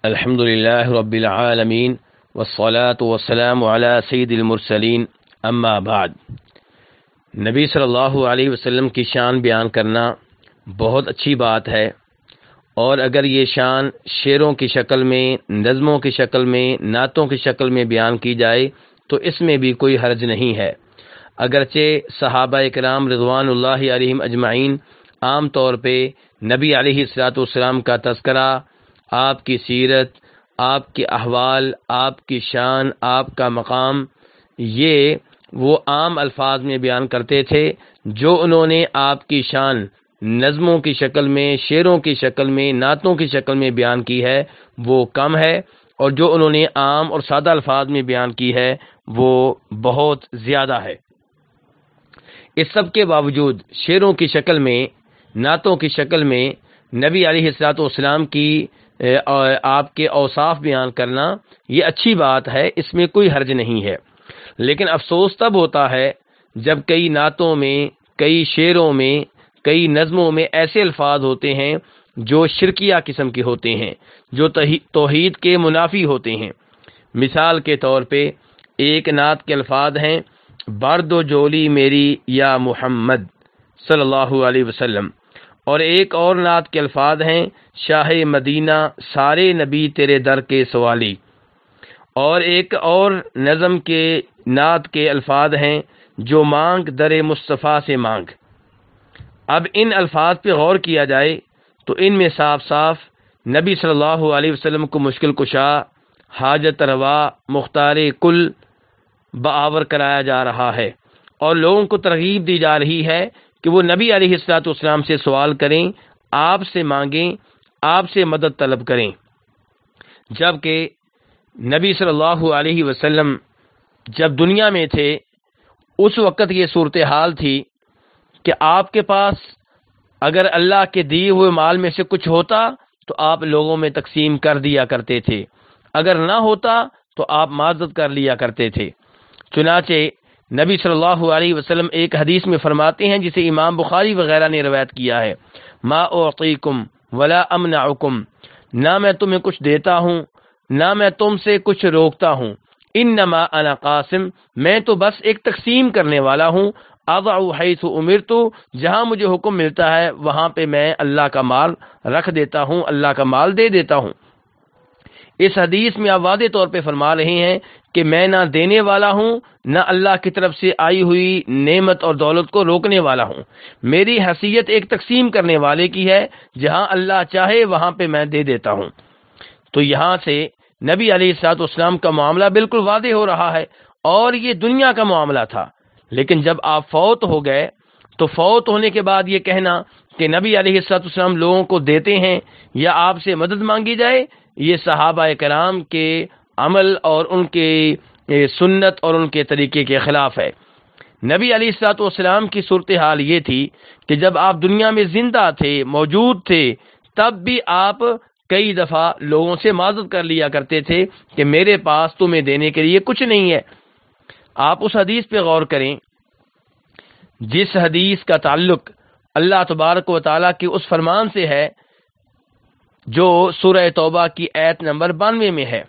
الحمد للہ رب العالمین والصلاة والسلام علی سید المرسلین اما بعد۔ نبی صلی اللہ علیہ وسلم کی شان بیان کرنا بہت اچھی بات ہے، اور اگر یہ شان شعروں کی شکل میں، نظموں کی شکل میں، نعتوں کی شکل میں بیان کی جائے تو اس میں بھی کوئی حرج نہیں ہے۔ اگرچہ صحابہ کرام رضوان اللہ علیہم اجمعین عام طور پہ نبی علیہ الصلوۃ والسلام کا تذکرہ، آپ کی سیرت، آپ کے احوال، آپ کی شان، آپ کا مقام، یہ وہ عام الفاظ میں بیان کرتے تھے۔ جو انہوں نے آپ کی شان نظموں کی شکل میں، شعروں کی شکل میں، نعتوں کی شکل میں بیان کی ہے وہ کم ہے، اور جو انہوں نے عام اور سادہ الفاظ میں بیان کی ہے وہ بہت زیادہ ہے۔ اس سب کے باوجود شعروں کی شکل میں، نعتوں کی شکل میں نبی علیہ الصلوۃ والسلام کی آپ کے اوصاف بیان کرنا یہ اچھی بات ہے، اس میں کوئی حرج نہیں ہے۔ لیکن افسوس تب ہوتا ہے جب کئی نعتوں میں، کئی شعروں میں، کئی نظموں میں ایسے الفاظ ہوتے ہیں جو شرکیہ قسم کے ہوتے ہیں، جو توحید کے منافی ہوتے ہیں۔ مثال کے طور پہ ایک نعت کے الفاظ ہیں، برد و جولی میری یا محمد صلی اللہ علیہ وسلم، اور ایک اور نعت کے الفاظ ہیں، شاہ مدینہ سارے نبی تیرے در کے سوالی، اور ایک اور نظم کے نعت کے الفاظ ہیں، جو مانگ در مصطفیٰ سے مانگ۔ اب ان الفاظ پہ غور کیا جائے تو ان میں صاف صاف نبی صلی اللہ علیہ وسلم کو مشکل کشا، حاجت روا، مختار کل بعور کرایا جا رہا ہے، اور لوگوں کو ترغیب دی جا رہی ہے کہ وہ نبی علیہ الصلوۃ والسلام سے سوال کریں، آپ سے مانگیں، آپ سے مدد طلب کریں۔ جبکہ نبی صلی اللہ علیہ وسلم جب دنیا میں تھے اس وقت یہ صورتحال تھی کہ آپ کے پاس اگر اللہ کے دیے ہوئے مال میں سے کچھ ہوتا تو آپ لوگوں میں تقسیم کر دیا کرتے تھے، اگر نہ ہوتا تو آپ معذرت کر لیا کرتے تھے۔ چنانچہ نبی صلی اللہ علیہ وسلم ایک حدیث میں فرماتے ہیں، جسے امام بخاری وغیرہ نے روایت کیا ہے، ما اعطیکم ولا امنعکم، نہ میں تمہیں کچھ دیتا ہوں نہ میں تم سے کچھ روکتا ہوں، انما انا قاسم، میں تو بس ایک تقسیم کرنے والا ہوں، اضع حیث امرت، جہاں مجھے حکم ملتا ہے وہاں پہ میں اللہ کا مال رکھ دیتا ہوں، اللہ کا مال دے دیتا ہوں۔ اس حدیث میں آپ واضح طور پہ فرما رہے ہیں کہ میں نہ دینے والا ہوں نہ اللہ کی طرف سے آئی ہوئی نعمت اور دولت کو روکنے والا ہوں، میری حیثیت ایک تقسیم کرنے والے کی ہے، جہاں اللہ چاہے وہاں پہ میں دے دیتا ہوں۔ تو یہاں سے نبی علیہ الصلوۃ والسلام کا معاملہ بالکل واضح ہو رہا ہے، اور یہ دنیا کا معاملہ تھا۔ لیکن جب آپ فوت ہو گئے تو فوت ہونے کے بعد یہ کہنا کہ نبی علیہ الصلوۃ والسلام لوگوں کو دیتے ہیں یا آپ سے مدد مانگی جائے، یہ صحابہ کرام کے عمل اور ان کے سنت اور ان کے طریقے کے خلاف ہے۔ نبی علیہ الصلوۃ والسلام کی صورتحال یہ تھی کہ جب آپ دنیا میں زندہ تھے، موجود تھے، تب بھی آپ کئی دفعہ لوگوں سے معذرت کر لیا کرتے تھے کہ میرے پاس تمہیں دینے کے لیے کچھ نہیں ہے۔ آپ اس حدیث پہ غور کریں جس حدیث کا تعلق اللہ تبارک و تعالیٰ کے اس فرمان سے ہے جو سورہ توبہ کی آیت نمبر 92 میں ہے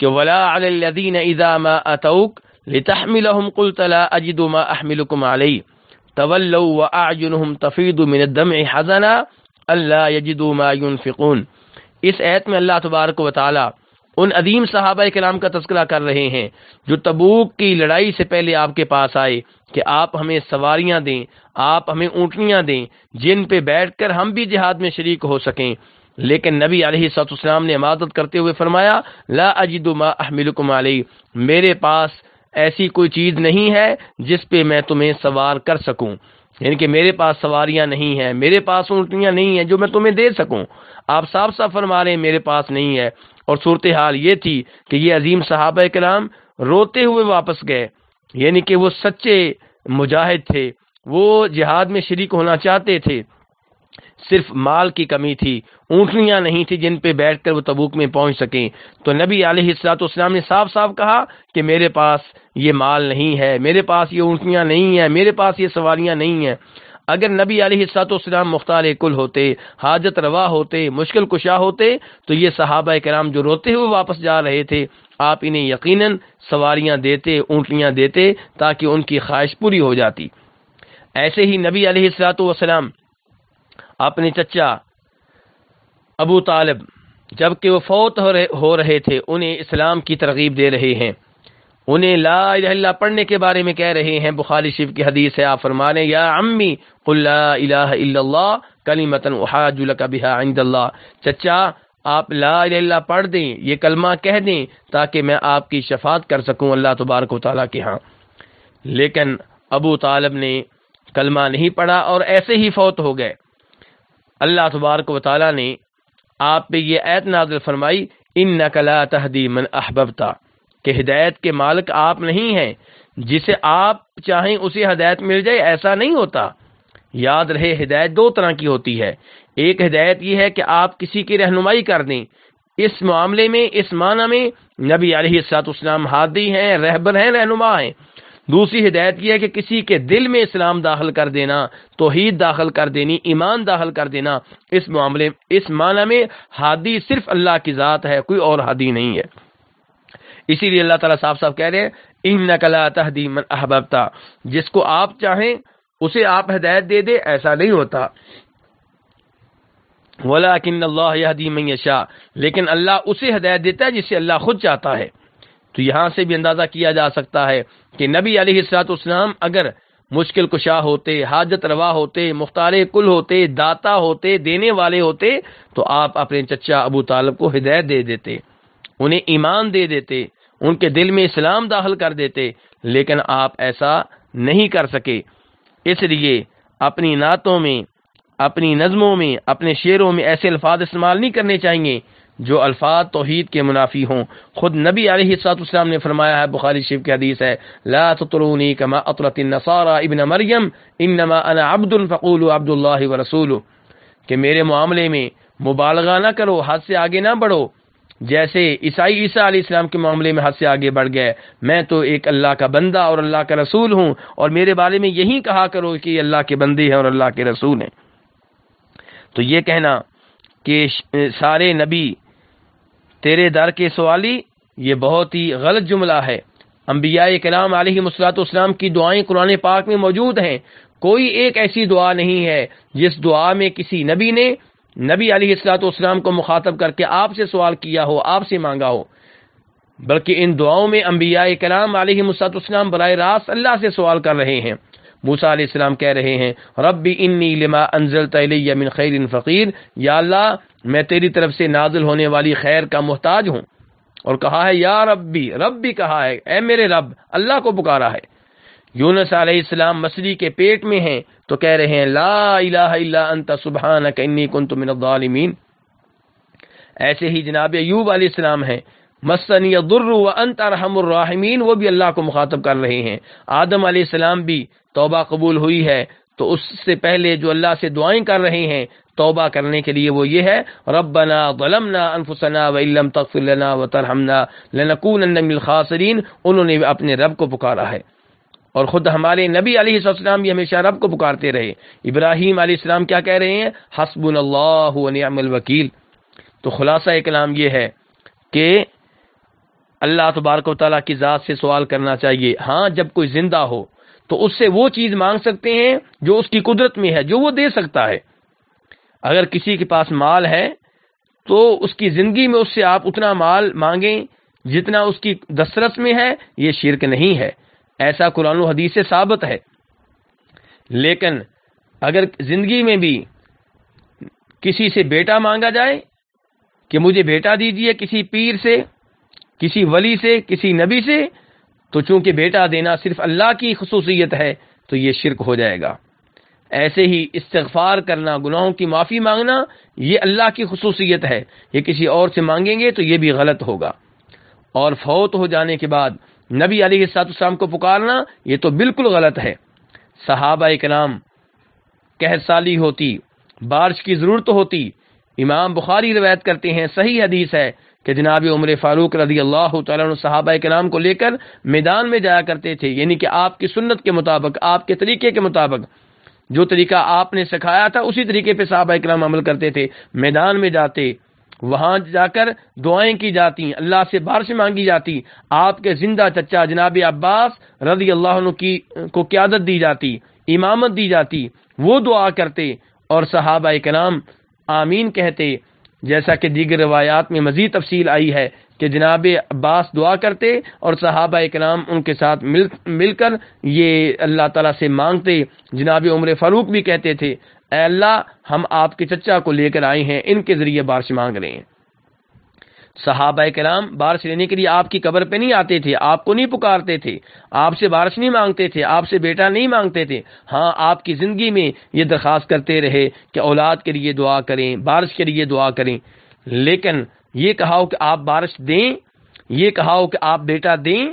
کہ وَلَا عَلَى الَّذِينَ إِذَا مَا أَتَوْكَ لِتَحْمِلَهُمْ قُلْتَ لَا أَجِدُ مَا أَحْمِلُكُمْ عَلَيْهِ تَوَلَّوْا وَأَعْيُنُهُمْ تَفِيضُ مِنَ الدَّمْعِ حَزَنًا أَلَّا يَجِدُوا مَا يُنْفِقُونَ۔ اس آیت میں اللہ تبارک و تعالیٰ ان عظیم صحابہ کرام کا تذکرہ کر رہے ہیں جو تبوک کی لڑائی سے پہلے آپ کے پاس آئے کہ آپ ہمیں سواریاں دیں، آپ ہمیں اونٹنیاں دیں جن پہ بیٹھ کر ہم بھی جہاد میں شریک ہو سکیں۔ لیکن نبی علیہ الصلوۃ والسلام نے عمادت کرتے ہوئے فرمایا، لا اجد ما احملکم علیہ، میرے پاس ایسی کوئی چیز نہیں ہے جس پہ میں تمہیں سوار کر سکوں، یعنی کہ میرے پاس سواریاں نہیں ہیں، میرے پاس اونٹنیاں نہیں ہیں جو میں تمہیں دے سکوں۔ آپ صاف صاف فرما رہے ہیں میرے پاس نہیں ہے۔ اور صورتحال یہ تھی کہ یہ عظیم صحابہ کرام روتے ہوئے واپس گئے، یعنی کہ وہ سچے مجاہد تھے، وہ جہاد میں شریک ہونا چاہتے تھے، صرف مال کی کمی تھی، اونٹنیاں نہیں تھی جن پہ بیٹھ کر وہ تبوک میں پہنچ سکیں۔ تو نبی علیہ الصلوۃ والسلام نے صاف صاف کہا کہ میرے پاس یہ مال نہیں ہے، میرے پاس یہ اونٹنیاں نہیں ہیں، میرے پاس یہ سواریاں نہیں ہیں۔ اگر نبی علیہ الصلوۃ والسلام مختار کل ہوتے، حاجت روا ہوتے، مشکل کشا ہوتے، تو یہ صحابہ کرام جو روتے ہوئے واپس جا رہے تھے، آپ انہیں یقیناً سواریاں دیتے، اونٹنیاں دیتے، تاکہ ان کی خواہش پوری ہو جاتی۔ ایسے ہی نبی علیہ الصلوۃ والسلام اپنے چچا ابو طالب جبکہ وہ فوت ہو رہے تھے، انہیں اسلام کی ترغیب دے رہے ہیں، انہیں لا الہ الا اللہ پڑھنے کے بارے میں کہہ رہے ہیں۔ بخاری شریف کی حدیث ہے، آپ فرمانے یا عمی قل لا الہ الا اللہ کلمۃ احاج لک بها عند اللہ، چچا آپ لا الہ الا اللہ پڑھ دیں، یہ کلمہ کہہ دیں تاکہ میں آپ کی شفاعت کر سکوں اللہ تبارک و تعالیٰ کے ہاں۔ لیکن ابو طالب نے کلمہ نہیں پڑھا اور ایسے ہی فوت ہو گئے۔ اللہ تبارک و تعالیٰ نے آپ پہ یہ آیت نازل فرمائی، انک لا تہدی من احببت، کہ ہدایت کے مالک آپ نہیں ہیں، جسے آپ چاہیں اسے ہدایت مل جائے، ایسا نہیں ہوتا۔ یاد رہے ہدایت دو طرح کی ہوتی ہے، ایک ہدایت یہ ہے کہ آپ کسی کی رہنمائی کر دیں، اس معاملے میں، اس معنی میں نبی علیہ الصلوۃ والسلام ہادی ہیں، رہبر ہیں، رہنما ہیں۔ دوسری ہدایت یہ ہے کہ کسی کے دل میں اسلام داخل کر دینا، توحید داخل کر دینی، ایمان داخل کر دینا، اس معاملے، اس معنی میں ہادی صرف اللہ کی ذات ہے، کوئی اور ہادی نہیں ہے۔ اسی لیے اللہ تعالیٰ صاف صاف کہہ رہے ہیں انک لا تہدی من احببت، جس کو آپ چاہیں اسے آپ ہدایت دے دے، ایسا نہیں ہوتا۔ ولکن اللہ یہدی من یشاء، لیکن اللہ اسے ہدایت دیتا ہے جسے اللہ خود چاہتا ہے۔ تو یہاں سے بھی اندازہ کیا جا سکتا ہے کہ نبی علیہ الصلوۃ والسلام اگر مشکل کشا ہوتے، حاجت روا ہوتے، مختار کل ہوتے، داتا ہوتے، دینے والے ہوتے، تو آپ اپنے چچا ابو طالب کو ہدایت دے دیتے، انہیں ایمان دے دیتے، ان کے دل میں اسلام داخل کر دیتے، لیکن آپ ایسا نہیں کر سکے۔ اس لیے اپنی نعتوں میں، اپنی نظموں میں، اپنے شعروں میں ایسے الفاظ استعمال نہیں کرنے چاہیے جو الفاظ توحید کے منافی ہوں۔ خود نبی علیہ الصلوۃ والسلام نے فرمایا ہے، بخاری شریف کی حدیث ہے، لا تطرونی کما اطرت النصارى ابن مریم انما انا عبد فقولوا عبد اللہ ورسولہ، کہ میرے معاملے میں مبالغہ نہ کرو، حد سے آگے نہ بڑھو، جیسے عیسائی عیسیٰ علیہ السلام کے معاملے میں حد سے آگے بڑھ گئے۔ میں تو ایک اللہ کا بندہ اور اللہ کا رسول ہوں، اور میرے بارے میں یہی کہا کرو کہ یہ اللہ کے بندے ہیں اور اللہ کے رسول ہیں۔ تو یہ کہنا کہ سارے نبی تیرے در کے سوالی، یہ بہت ہی غلط جملہ ہے۔ انبیاء کرام علیہ الصلوۃ والسلام کی دعائیں قرآن پاک میں موجود ہیں، کوئی ایک ایسی دعا نہیں ہے جس دعا میں کسی نبی نے نبی علیہ الصلوۃ والسلام کو مخاطب کر کے آپ سے سوال کیا ہو، آپ سے مانگا ہو، بلکہ ان دعاؤں میں انبیاء کرام علیہ الصلوۃ والسلام براہ راست اللہ سے سوال کر رہے ہیں۔ موسیٰ علیہ السلام کہہ رہے ہیں ربی انی لما انزلت الی من خیر فقیر، یا اللہ میں تیری طرف سے نازل ہونے والی خیر کا محتاج ہوں، اور کہا ہے یا ربی، رب بھی کہا ہے اے میرے رب، اللہ کو پکارا ہے۔ یونس علیہ السلام مچھلی کے پیٹ میں ہیں تو کہہ رہے ہیں لا الہ الا انت سبحانک انی کنت من الظالمین۔ ایسے ہی جناب ایوب علیہ السلام ہیں، مسنی الضر وانت ارحم الراحمین، وہ بھی اللہ کو مخاطب کر رہے ہیں۔ آدم علیہ السلام بھی توبہ قبول ہوئی ہے تو اس سے پہلے جو اللہ سے دعائیں کر رہے ہیں توبہ کرنے کے لیے، وہ یہ ہے ربنا ظلمنا انفسنا وان لم تغفر لنا وترحمنا لنکونن من الخاسرین، انہوں نے اپنے رب کو پکارا ہے۔ اور خود ہمارے نبی علیہ السلام بھی ہمیشہ رب کو پکارتے رہے۔ ابراہیم علیہ السلام کیا کہہ رہے ہیں؟ حسبنا اللہ ونعم الوکیل۔ تو خلاصہ کلام یہ ہے کہ اللہ تبارک و تعالیٰ کی ذات سے سوال کرنا چاہیے۔ ہاں جب کوئی زندہ ہو تو اس سے وہ چیز مانگ سکتے ہیں جو اس کی قدرت میں ہے، جو وہ دے سکتا ہے۔ اگر کسی کے پاس مال ہے تو اس کی زندگی میں اس سے آپ اتنا مال مانگیں جتنا اس کی دسترس میں ہے، یہ شرک نہیں ہے، ایسا قرآن و حدیث سے ثابت ہے۔ لیکن اگر زندگی میں بھی کسی سے بیٹا مانگا جائے کہ مجھے بیٹا دیجئے، کسی پیر سے، کسی ولی سے، کسی نبی سے، تو چونکہ بیٹا دینا صرف اللہ کی خصوصیت ہے تو یہ شرک ہو جائے گا۔ ایسے ہی استغفار کرنا، گناہوں کی معافی مانگنا، یہ اللہ کی خصوصیت ہے، یہ کسی اور سے مانگیں گے تو یہ بھی غلط ہوگا۔ اور فوت ہو جانے کے بعد نبی علیہ السلام کو پکارنا، یہ تو بالکل غلط ہے۔ صحابہ کرام قحط سالی ہوتی، بارش کی ضرورت ہوتی، امام بخاری روایت کرتے ہیں، صحیح حدیث ہے کہ جناب عمر فاروق رضی اللہ تعالیٰ عنہ صحابہ کرام کو لے کر میدان میں جایا کرتے تھے، یعنی کہ آپ کی سنت کے مطابق، آپ کے طریقے کے مطابق جو طریقہ آپ نے سکھایا تھا اسی طریقے پہ صحابہ اکرام عمل کرتے تھے. میدان میں جاتے، وہاں جا کر دعائیں کی جاتی، اللہ سے بارش مانگی جاتی، آپ کے زندہ چچا جناب عباس رضی اللہ عنہ کو قیادت دی جاتی، امامت دی جاتی، وہ دعا کرتے اور صحابہ کرام آمین کہتے. جیسا کہ دیگر روایات میں مزید تفصیل آئی ہے کہ جناب عباس دعا کرتے اور صحابہ کرام ان کے ساتھ مل کر یہ اللہ تعالیٰ سے مانگتے. جناب عمر فاروق بھی کہتے تھے اے اللہ ہم آپ کے چچا کو لے کر آئے ہیں، ان کے ذریعے بارش مانگ رہے ہیں. صحابہ کرام بارش لینے کے لیے آپ کی قبر پہ نہیں آتے تھے، آپ کو نہیں پکارتے تھے، آپ سے بارش نہیں مانگتے تھے، آپ سے بیٹا نہیں مانگتے تھے. ہاں آپ کی زندگی میں یہ درخواست کرتے رہے کہ اولاد کے لیے دعا کریں، بارش کے لیے دعا کریں، لیکن یہ کہا ہو کہ آپ بارش دیں، یہ کہا ہو کہ آپ بیٹا دیں،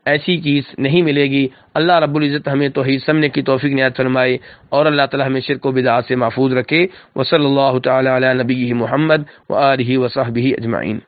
ایسی چیز نہیں ملے گی. اللہ رب العزت ہمیں توحید سمجھنے کی توفیق عنایت فرمائے اور اللہ تعالی ہمیں شرک و بدعات سے محفوظ رکھے. وصلی اللہ تعالی علی نبیہ محمد وآلہ وصحبہ اجمعین.